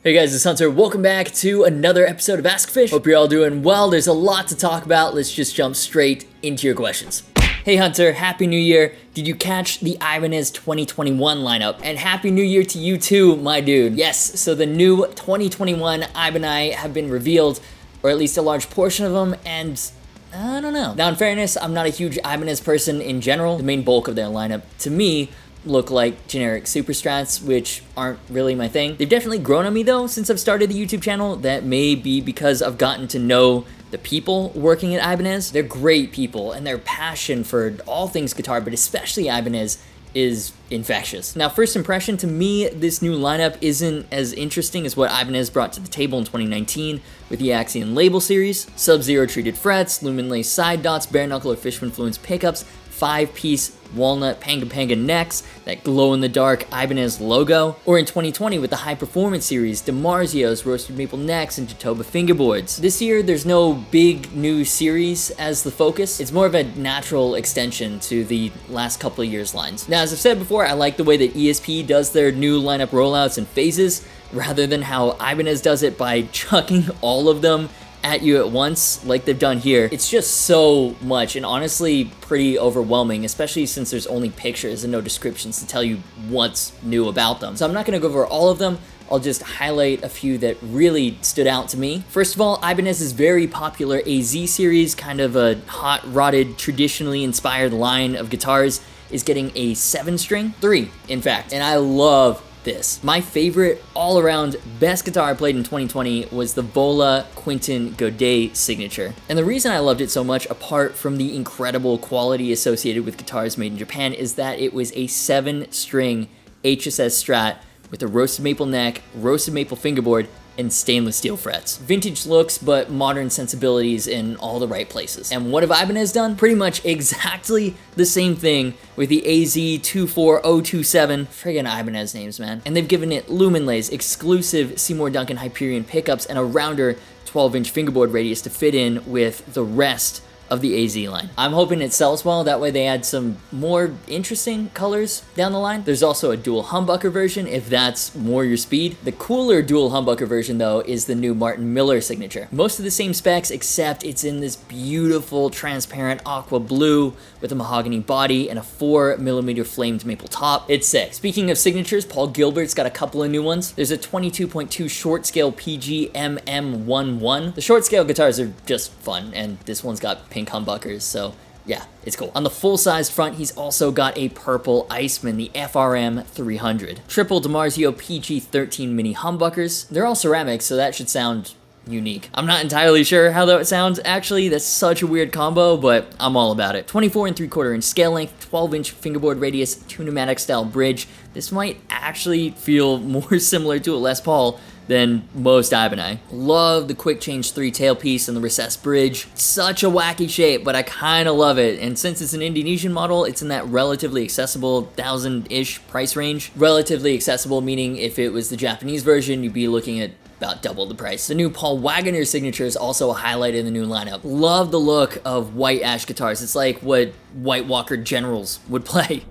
Hey guys, it's Hunter. Welcome back to another episode of AskGufish. Hope you're all doing well. There's a lot to talk about. Let's just jump straight into your questions. Hey Hunter, Happy New Year. Did you catch the Ibanez 2021 lineup? And Happy New Year to you too, my dude. Yes, so the new 2021 Ibanez have been revealed, or at least a large portion of them, and I don't know. Now in fairness, I'm not a huge Ibanez person in general. The main bulk of their lineup, to me, look like generic super strats, which aren't really my thing. They've definitely grown on me though since I've started the YouTube channel. That may be because I've gotten to know the people working at Ibanez. They're great people, and their passion for all things guitar, but especially Ibanez, is infectious. Now, first impression, to me, this new lineup isn't as interesting as what Ibanez brought to the table in 2019 with the Axion label series. Sub-Zero treated frets, lumen lace side dots, bare knuckle or fish influence pickups, 5-piece walnut panga necks, that glow-in-the-dark Ibanez logo, or in 2020 with the High Performance series, DiMarzio's roasted maple necks and Jatoba fingerboards. This year, there's no big new series as the focus. It's more of a natural extension to the last couple of years' lines. Now, as I've said before, I like the way that ESP does their new lineup rollouts in phases, rather than how Ibanez does it by chucking all of them at you at once like they've done here. It's just so much, and honestly pretty overwhelming, especially since there's only pictures and no descriptions to tell you what's new about them. So I'm not going to go over all of them. I'll just highlight a few that really stood out to me. First of all, Ibanez's very popular AZ series, kind of a hot-rodded, traditionally inspired line of guitars, is getting a 7-string, 3 in fact, and I love this. My favorite all-around best guitar I played in 2020 was the Vola Quinton Godet signature. And the reason I loved it so much, apart from the incredible quality associated with guitars made in Japan, is that it was a 7-string HSS Strat with a roasted maple neck, roasted maple fingerboard, and stainless steel frets. Vintage looks, but modern sensibilities in all the right places. And what have Ibanez done? Pretty much exactly the same thing with the AZ24027. Friggin' Ibanez names, man. And they've given it lumen lace, exclusive Seymour Duncan Hyperion pickups, and a rounder 12-inch fingerboard radius to fit in with the rest of the AZ line. I'm hoping it sells well, that way they add some more interesting colors down the line. There's also a dual humbucker version if that's more your speed. The cooler dual humbucker version though is the new Martin Miller signature. Most of the same specs, except it's in this beautiful transparent aqua blue with a mahogany body and a 4mm flamed maple top. It's sick. Speaking of signatures, Paul Gilbert's got a couple of new ones. There's a 22.2 short scale PG MM11. The short scale guitars are just fun, and this one's got pink humbuckers, so yeah, it's cool. On the full-sized front, he's also got a purple Iceman, the FRM 300. Triple DiMarzio PG13 mini humbuckers. They're all ceramic, so that should sound unique. I'm not entirely sure how that sounds actually. That's such a weird combo, but I'm all about it. 24 3/4 inch scale length, 12-inch fingerboard radius, 2 pneumatic style bridge. This might actually feel more similar to a Les Paul than most Ibanez. Love the quick change 3 tailpiece and the recessed bridge. Such a wacky shape, but I kind of love it. And since it's an Indonesian model, it's in that relatively accessible 1,000-ish price range. Relatively accessible meaning if it was the Japanese version, you'd be looking at about double the price. The new Paul Wagoner signature is also a highlight in the new lineup. Love the look of white ash guitars. It's like what White Walker Generals would play.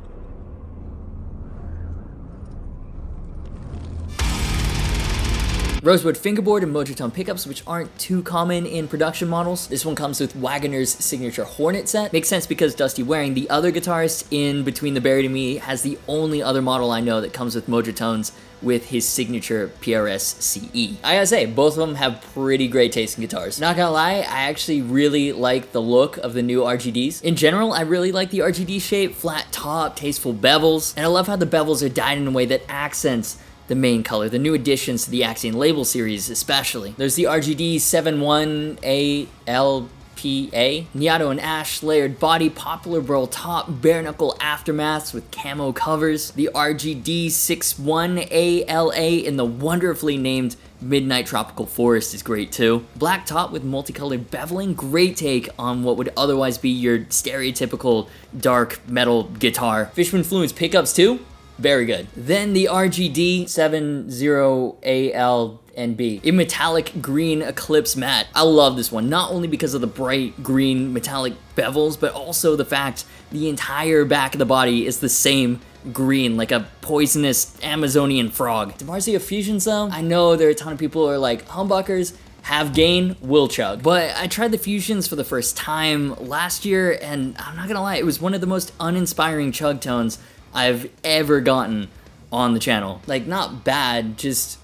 Rosewood fingerboard and Motortone pickups, which aren't too common in production models. This one comes with Wagoner's signature Hornet set. Makes sense because Dusty Waring, the other guitarist in Between the Buried and Me, has the only other model I know that comes with Motortones with his signature PRS CE. I gotta say, both of them have pretty great taste in guitars. Not gonna lie, I actually really like the look of the new RGDs. In general, I really like the RGD shape, flat top, tasteful bevels, and I love how the bevels are dyed in a way that accents the main color, the new additions to the Axion label series especially. There's the RGD 71ALPA, Niato and Ash layered body, poplar burl top, bare knuckle aftermaths with camo covers. The RGD 61ALA in the wonderfully named Midnight Tropical Forest is great too. Black top with multicolored beveling, great take on what would otherwise be your stereotypical dark metal guitar. Fishman Fluence pickups too, very good. Then the RGD 70ALNB in metallic green Eclipse matte. I love this one, not only because of the bright green metallic bevels, but also the fact the entire back of the body is the same green, like a poisonous Amazonian frog. DeMarzio Fusions though, I know there are a ton of people who are like, humbuckers, have gain, will chug. But I tried the Fusions for the first time last year, and I'm not gonna lie, it was one of the most uninspiring chug tones I've ever gotten on the channel. Like, not bad, just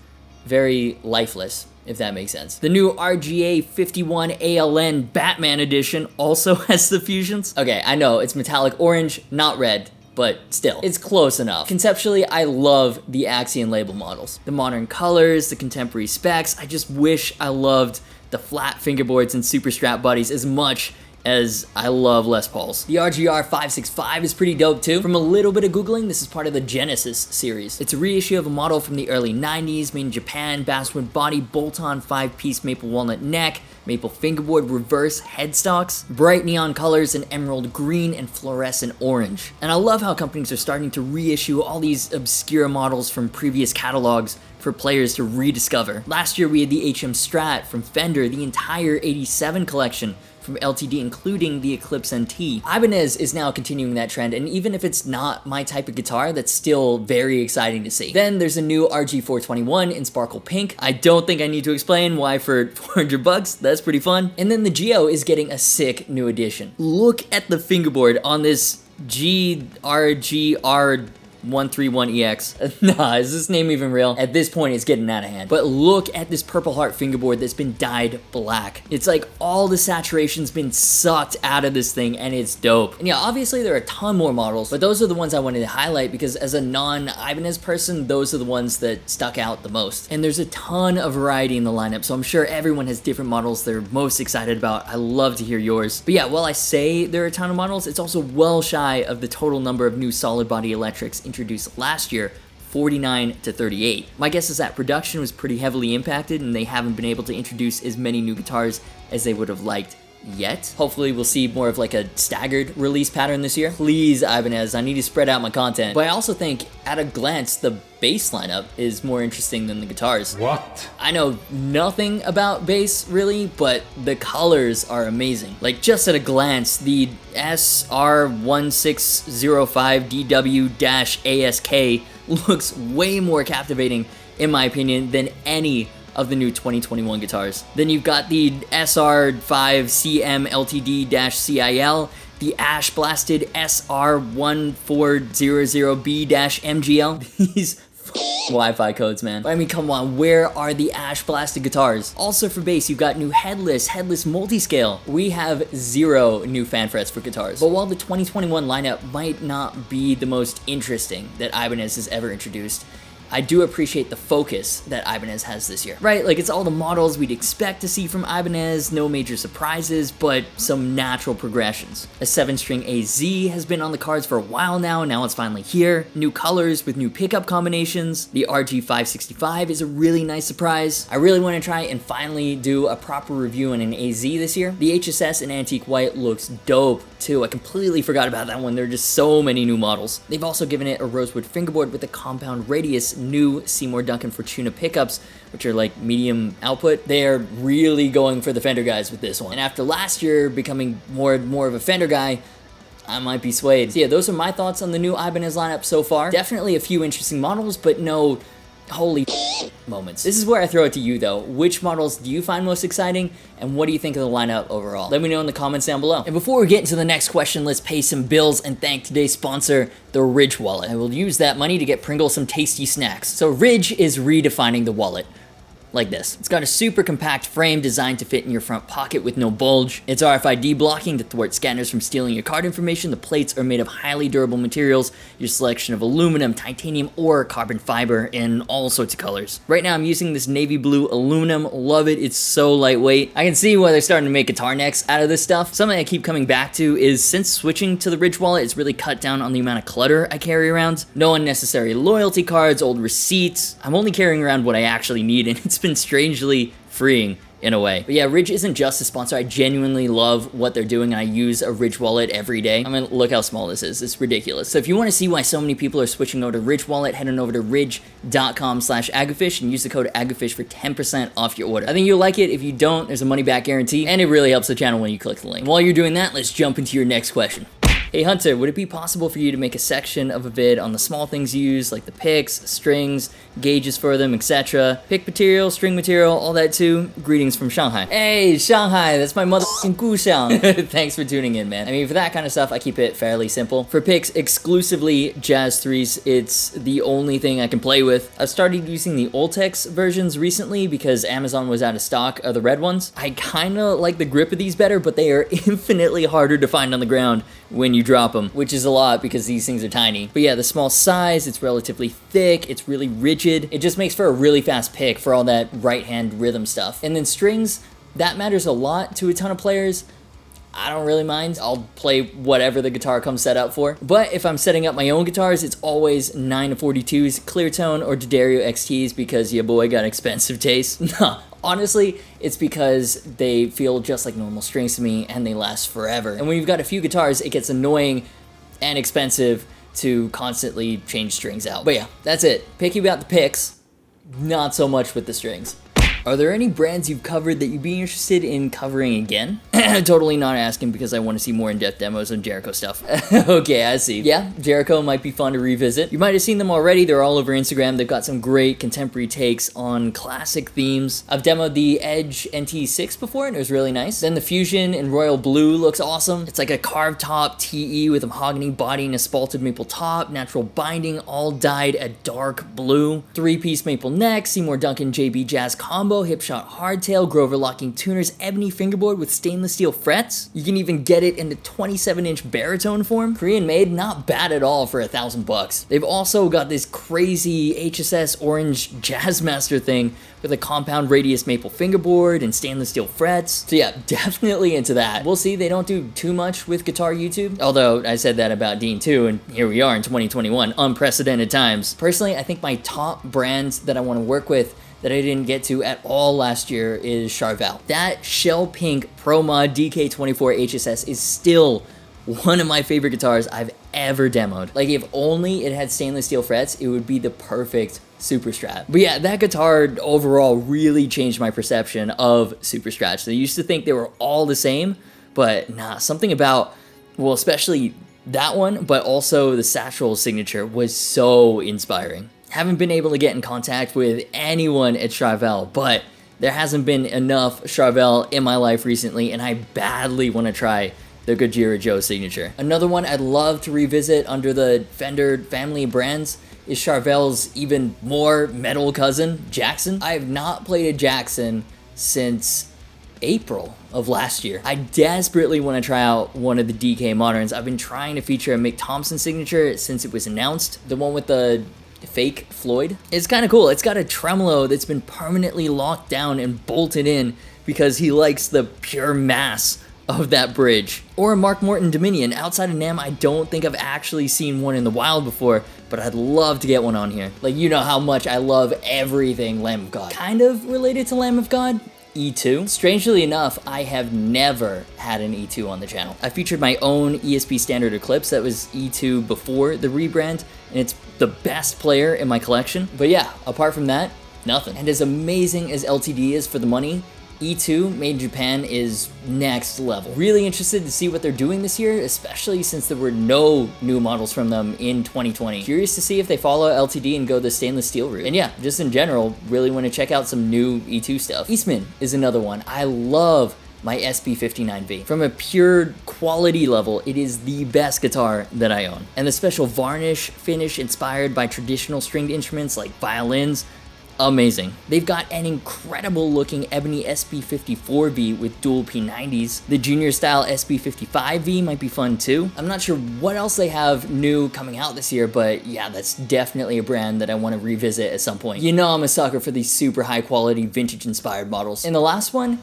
very lifeless, if that makes sense. The new RGA 51 ALN Batman edition also has the Fusions. Okay, I know, it's metallic orange, not red, but still, it's close enough. Conceptually, I love the Axion label models. The modern colors, the contemporary specs, I just wish I loved the flat fingerboards and super strap bodies as much as I love Les Pauls. The RGR 565 is pretty dope too. From a little bit of Googling, this is part of the Genesis series. It's a reissue of a model from the early 90s, made in Japan, basswood body, bolt-on 5-piece maple walnut neck, maple fingerboard reverse headstocks, bright neon colors in emerald green and fluorescent orange. And I love how companies are starting to reissue all these obscure models from previous catalogs for players to rediscover. Last year we had the HM Strat from Fender, the entire 87 collection from LTD, including the Eclipse NT. Ibanez is now continuing that trend, and even if it's not my type of guitar, that's still very exciting to see. Then there's a new RG421 in Sparkle Pink. I don't think I need to explain why for 400 bucks, that's pretty fun. And then the Geo is getting a sick new addition. Look at the fingerboard on this GRGR 131EX. Nah, is this name even real? At this point, it's getting out of hand. But look at this Purple Heart fingerboard that's been dyed black. It's like all the saturation's been sucked out of this thing, and it's dope. And yeah, obviously there are a ton more models, but those are the ones I wanted to highlight because as a non-Ibanez person, those are the ones that stuck out the most. And there's a ton of variety in the lineup, so I'm sure everyone has different models they're most excited about. I love to hear yours. But yeah, while I say there are a ton of models, it's also well shy of the total number of new solid body electrics introduced last year, 49 to 38. My guess is that production was pretty heavily impacted and they haven't been able to introduce as many new guitars as they would have liked yet. Hopefully we'll see more of like a staggered release pattern this year. Please, Ibanez, I need to spread out my content. But I also think at a glance, the bass lineup is more interesting than the guitars. What? I know nothing about bass really, but the colors are amazing. Like just at a glance, the SR1605DW-ASK looks way more captivating in my opinion than any of the new 2021 guitars. Then you've got the SR5CM LTD-CIL, the Ash Blasted SR1400B-MGL. These Wi-Fi codes, man. I mean, come on, where are the Ash Blasted guitars? Also for bass, you've got new headless multi-scale. We have 0 new fan frets for guitars. But while the 2021 lineup might not be the most interesting that Ibanez has ever introduced, I do appreciate the focus that Ibanez has this year, right? Like it's all the models we'd expect to see from Ibanez, no major surprises, but some natural progressions. A 7-string AZ has been on the cards for a while now it's finally here. New colors with new pickup combinations. The RG565 is a really nice surprise. I really want to try and finally do a proper review on an AZ this year. The HSS in Antique White looks dope too. I completely forgot about that one. There are just so many new models. They've also given it a rosewood fingerboard with a compound radius, new Seymour Duncan Fortuna pickups, which are like medium output. They are really going for the Fender guys with this one. And after last year becoming more of a Fender guy, I might be swayed. So yeah, those are my thoughts on the new Ibanez lineup so far. Definitely a few interesting models, but no holy moments. This is where I throw it to you though. Which models do you find most exciting, and what do you think of the lineup overall? Let me know in the comments down below. And before we get into the next question, let's pay some bills and thank today's sponsor, the Herridge wallet. I will use that money to get Pringles some tasty snacks. So Herridge is redefining the wallet. Like this. It's got a super compact frame designed to fit in your front pocket with no bulge. It's RFID blocking to thwart scanners from stealing your card information. The plates are made of highly durable materials, your selection of aluminum, titanium, or carbon fiber in all sorts of colors. Right now I'm using this navy blue aluminum. Love it, it's so lightweight. I can see why they're starting to make guitar necks out of this stuff. Something I keep coming back to is since switching to the Herridge wallet, it's really cut down on the amount of clutter I carry around. No unnecessary loyalty cards, old receipts. I'm only carrying around what I actually need, and it's been strangely freeing in a way. But yeah, Herridge isn't just a sponsor. I genuinely love what they're doing, and I use a Herridge wallet every day. I mean, look how small this is. It's ridiculous. So if you want to see why so many people are switching over to Herridge wallet, head on over to ridge.com/Agufish and use the code Agufish for 10% off your order. I think you'll like it. If you don't, there's a money back guarantee, and it really helps the channel when you click the link. And while you're doing that, let's jump into your next question. Hey Hunter, would it be possible for you to make a section of a vid on the small things you use, like the picks, strings, gauges for them, etc.? Pick material, string material, all that too. Greetings from Shanghai. Hey, Shanghai, that's my motherfucking guxiang. Thanks for tuning in, man. I mean, for that kind of stuff, I keep it fairly simple. For picks, exclusively Jazz 3s. It's the only thing I can play with. I've started using the Oltex versions recently because Amazon was out of stock of the red ones. I kinda like the grip of these better, but they are infinitely harder to find on the ground when you drop them, which is a lot because these things are tiny. But yeah, the small size, it's relatively thick, it's really rigid. It just makes for a really fast pick for all that right-hand rhythm stuff. And then strings, that matters a lot to a ton of players. I don't really mind. I'll play whatever the guitar comes set up for. But if I'm setting up my own guitars, it's always 9-42s, clear tone, or D'Addario XTs because your boy got expensive taste. Nah, honestly, it's because they feel just like normal strings to me and they last forever. And when you've got a few guitars, it gets annoying and expensive to constantly change strings out. But yeah, that's it. Picky about the picks, not so much with the strings. Are there any brands you've covered that you'd be interested in covering again? Totally not asking because I want to see more in-depth demos on Jericho stuff. Okay, I see. Yeah, Jericho might be fun to revisit. You might have seen them already. They're all over Instagram. They've got some great contemporary takes on classic themes. I've demoed the Edge NT6 before and it was really nice. Then the Fusion in Royal Blue looks awesome. It's like a carved top TE with a mahogany body and a spalted maple top, natural binding, all dyed a dark blue. 3-piece maple neck, Seymour Duncan JB Jazz combo, hipshot hardtail, Grover locking tuners, ebony fingerboard with stainless steel frets. You can even get it in the 27-inch baritone form. Korean made, not bad at all for $1,000. They've also got this crazy HSS orange Jazzmaster thing with a compound radius maple fingerboard and stainless steel frets. So yeah, definitely into that. We'll see, they don't do too much with guitar YouTube. Although I said that about Dean too, and here we are in 2021, unprecedented times. Personally, I think my top brands that I want to work with that I didn't get to at all last year is Charvel. That shell pink Pro Mod DK24 HSS is still one of my favorite guitars I've ever demoed. Like, if only it had stainless steel frets, it would be the perfect Super Strat. But yeah, that guitar overall really changed my perception of Super Strats. I used to think they were all the same, but nah, something about, well, especially that one, but also the Satchel signature was so inspiring. Haven't been able to get in contact with anyone at Charvel, but there hasn't been enough Charvel in my life recently, and I badly want to try the Gojira Joe signature. Another one I'd love to revisit under the Fender family of brands is Charvel's even more metal cousin, Jackson. I have not played a Jackson since April of last year. I desperately want to try out one of the DK Moderns. I've been trying to feature a Mick Thompson signature since it was announced. The one with the fake Floyd. It's kind of cool. It's got a tremolo that's been permanently locked down and bolted in because he likes the pure mass of that bridge. Or a Mark Morton Dominion. Outside of NAMM, I don't think I've actually seen one in the wild before, but I'd love to get one on here. Like, you know how much I love everything Lamb of God. Kind of related to Lamb of God, E2. Strangely enough, I have never had an E2 on the channel. I featured my own ESP Standard Eclipse that was E2 before the rebrand, and it's the best player in my collection. But yeah, apart from that, nothing. And as amazing as LTD is for the money, E2 made in Japan is next level. Really interested to see what they're doing this year, especially since there were no new models from them in 2020. Curious to see if they follow LTD and go the stainless steel route. And yeah, just in general, really want to check out some new E2 stuff. Eastman is another one. I love my SB59V. From a pure quality level, it is the best guitar that I own. And the special varnish finish inspired by traditional stringed instruments like violins, amazing. They've got an incredible looking ebony SB54V with dual P90s. The junior style SB55V might be fun too. I'm not sure what else they have new coming out this year, but yeah, that's definitely a brand that I want to revisit at some point. You know I'm a sucker for these super high quality vintage inspired models. And the last one,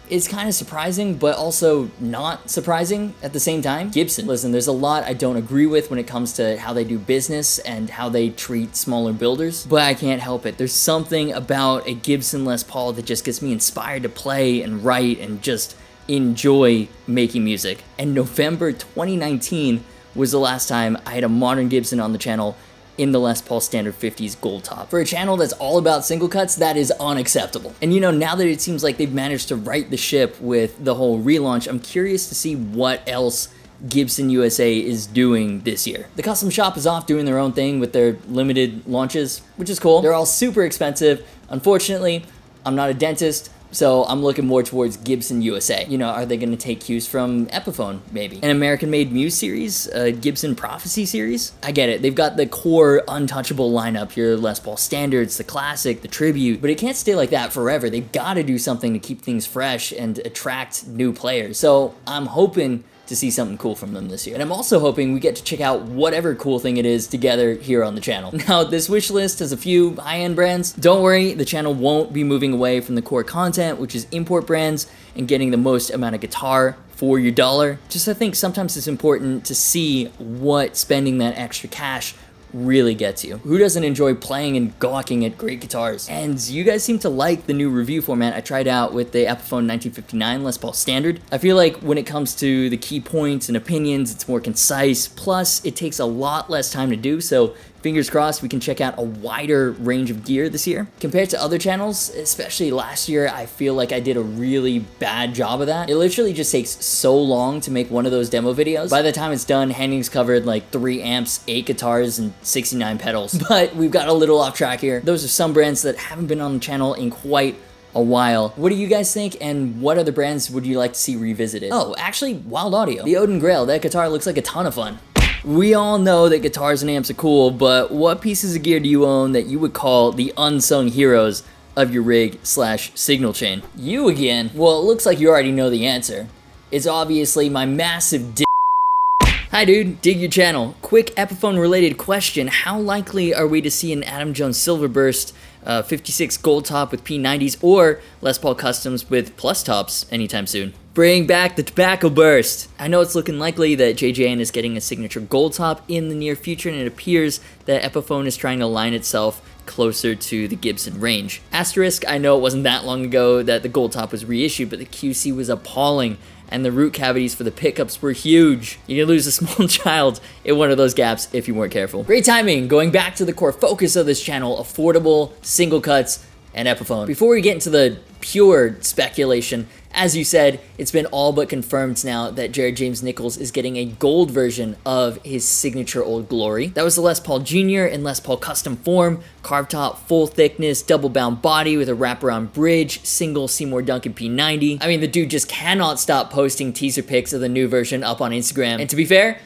it's kind of surprising, but also not surprising at the same time. Gibson. Listen, there's a lot I don't agree with when it comes to how they do business and how they treat smaller builders, but I can't help it. There's something about a Gibson Les Paul that just gets me inspired to play and write and just enjoy making music. And November 2019 was the last time I had a modern Gibson on the channel in the Les Paul Standard 50s gold top. For a channel that's all about single cuts, that is unacceptable. And you know, now that it seems like they've managed to right the ship with the whole relaunch, I'm curious to see what else Gibson USA is doing this year. The custom shop is off doing their own thing with their limited launches, which is cool. They're all super expensive. Unfortunately, I'm not a dentist, so I'm looking more towards Gibson USA. You know, are they going to take cues from Epiphone, maybe? An American-made Muse series? A Gibson Prophecy series? I get it. They've got the core untouchable lineup, your Les Paul Standards, the Classic, the Tribute, but it can't stay like that forever. They've got to do something to keep things fresh and attract new players. So I'm hoping to see something cool from them this year. And I'm also hoping we get to check out whatever cool thing it is together here on the channel. Now, this wish list has a few high-end brands. Don't worry, the channel won't be moving away from the core content, which is import brands and getting the most amount of guitar for your dollar. Just I think sometimes it's important to see what spending that extra cash really gets you. Who doesn't enjoy playing and gawking at great guitars? And you guys seem to like the new review format I tried out with the Epiphone 1959 Les Paul Standard. I feel like when it comes to the key points and opinions, it's more concise, plus it takes a lot less time to do, so fingers crossed we can check out a wider range of gear this year. Compared to other channels, especially last year, I feel like I did a really bad job of that. It literally just takes so long to make one of those demo videos. By the time it's done, Henning's covered like 3 amps, 8 guitars, and 69 pedals. But we've got a little off track here. Those are some brands that haven't been on the channel in quite a while. What do you guys think, and what other brands would you like to see revisited? Oh, actually, Wild Audio. The Odin Grail, that guitar looks like a ton of fun. We all know that guitars and amps are cool, but what pieces of gear do you own that you would call the unsung heroes of your rig/signal chain? You again? Well, it looks like you already know the answer. It's obviously my massive dick. Hi dude, dig your channel. Quick Epiphone related question. How likely are we to see an Adam Jones Silverburst 56 gold top with P90s or Les Paul Customs with plus tops anytime soon? Bring back the tobacco burst. I know it's looking likely that JJN is getting a signature gold top in the near future, and it appears that Epiphone is trying to align itself closer to the Gibson range. Asterisk, I know it wasn't that long ago that the gold top was reissued, but the QC was appalling, and the root cavities for the pickups were huge. You can lose a small child in one of those gaps if you weren't careful. Great timing, going back to the core focus of this channel, affordable, single cuts, and Epiphone. Before we get into the pure speculation, as you said, it's been all but confirmed now that Jared James Nichols is getting a gold version of his signature Old Glory. That was the Les Paul Jr. and Les Paul Custom form, carved top, full thickness, double bound body with a wraparound bridge, single Seymour Duncan P90. I mean, the dude just cannot stop posting teaser pics of the new version up on Instagram. And to be fair,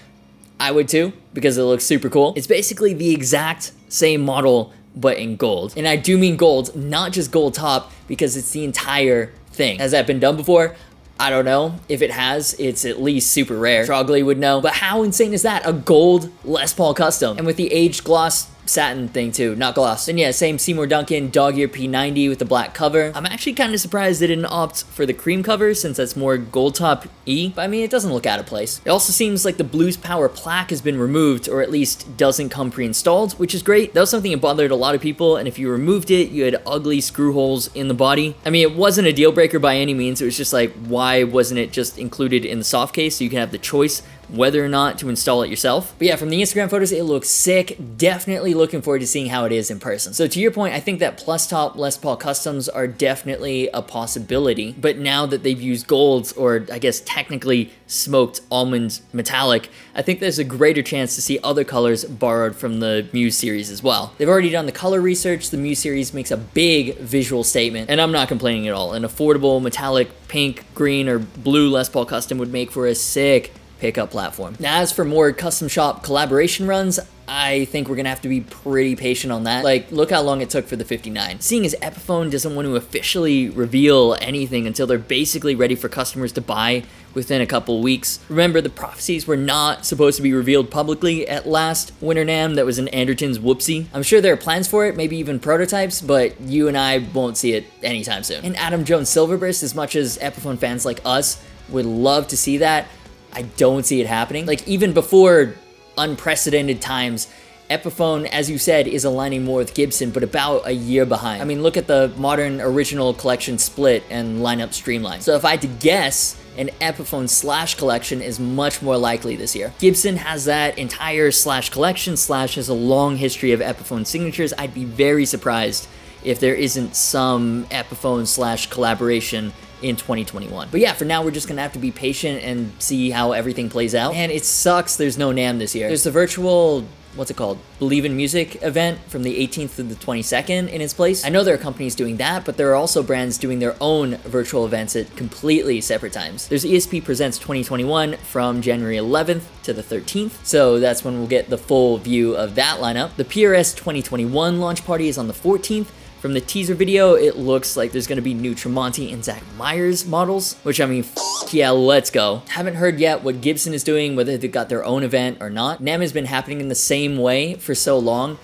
I would too, because it looks super cool. It's basically the exact same model, but in gold. And I do mean gold, not just gold top, because it's the entire thing. Has that been done before? I don't know. If it has, it's at least super rare. Trogley would know. But how insane is that? A gold Les Paul Custom. And with the aged gloss satin thing too, not gloss. And yeah, same Seymour Duncan dog ear P90 with the black cover. I'm actually kind of surprised they didn't opt for the cream cover since that's more gold top E, but I mean, it doesn't look out of place. It also seems like the Blues Power plaque has been removed, or at least doesn't come pre-installed, which is great. That was something that bothered a lot of people, and if you removed it, you had ugly screw holes in the body. I mean, it wasn't a deal breaker by any means. It was just like, why wasn't it just included in the soft case so you can have the choice whether or not to install it yourself? But yeah, from the Instagram photos, it looks sick. Definitely looking forward to seeing how it is in person. So to your point, I think that plus top Les Paul Customs are definitely a possibility. But now that they've used golds, or I guess technically smoked almond metallic, I think there's a greater chance to see other colors borrowed from the Muse series as well. They've already done the color research. The Muse series makes a big visual statement, and I'm not complaining at all. An affordable metallic pink, green, or blue Les Paul Custom would make for a sick pickup platform. Now, as for more custom shop collaboration runs, I think we're gonna have to be pretty patient on that. Like, look how long it took for the 59. Seeing as Epiphone doesn't want to officially reveal anything until they're basically ready for customers to buy within a couple weeks. Remember, the prophecies were not supposed to be revealed publicly at last Winter NAMM. That was an Anderton's whoopsie. I'm sure there are plans for it, maybe even prototypes, but you and I won't see it anytime soon. And Adam Jones Silverburst, as much as Epiphone fans like us would love to see that, I don't see it happening. Like, even before unprecedented times, Epiphone, as you said, is aligning more with Gibson, but about a year behind. I mean, look at the modern original collection split and lineup streamline. So if I had to guess, an Epiphone slash collection is much more likely this year. Gibson has that entire slash collection slash has a long history of Epiphone signatures. I'd be very surprised if there isn't some Epiphone slash collaboration in 2021. But yeah, for now, we're just gonna have to be patient and see how everything plays out. And it sucks there's no NAMM this year. There's the virtual, what's it called? Believe in Music event from the 18th to the 22nd in its place. I know there are companies doing that, but there are also brands doing their own virtual events at completely separate times. There's ESP Presents 2021 from January 11th to the 13th, so that's when we'll get the full view of that lineup. The PRS 2021 launch party is on the 14th. From the teaser video, it looks like there's gonna be new Tremonti and Zach Myers models, which I mean, yeah, let's go. Haven't heard yet what Gibson is doing, whether they've got their own event or not. NAMM has been happening in the same way for so long.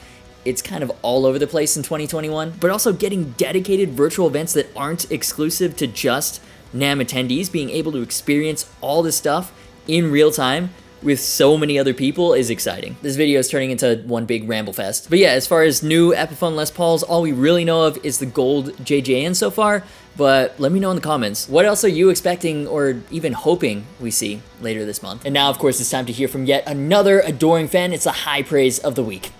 It's kind of all over the place in 2021, but also getting dedicated virtual events that aren't exclusive to just NAMM attendees, being able to experience all this stuff in real time with so many other people is exciting. This video is turning into one big ramble fest. But yeah, as far as new Epiphone Les Pauls, all we really know of is the gold JJN so far, but let me know in the comments. What else are you expecting or even hoping we see later this month? And now, of course, it's time to hear from yet another adoring fan. It's the high praise of the week.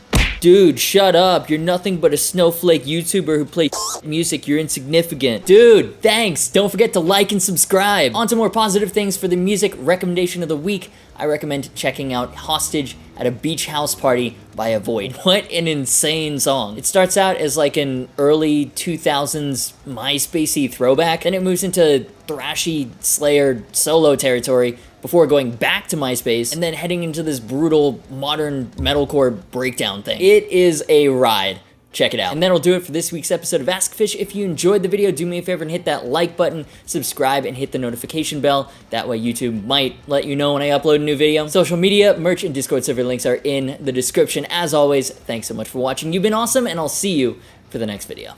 Dude, shut up. You're nothing but a snowflake YouTuber who plays music. You're insignificant. Dude, thanks. Don't forget to like and subscribe. On to more positive things for the music recommendation of the week. I recommend checking out Hostage at a Beach House Party by Avoid. What an insane song. It starts out as like an early 2000s MySpacey throwback, then it moves into thrashy Slayer solo territory before going back to MySpace and then heading into this brutal modern metalcore breakdown thing. It is a ride. Check it out. And that'll do it for this week's episode of AskGufish. If you enjoyed the video, do me a favor and hit that like button, subscribe, and hit the notification bell. That way YouTube might let you know when I upload a new video. Social media, merch, and Discord server links are in the description. As always, thanks so much for watching. You've been awesome, and I'll see you for the next video.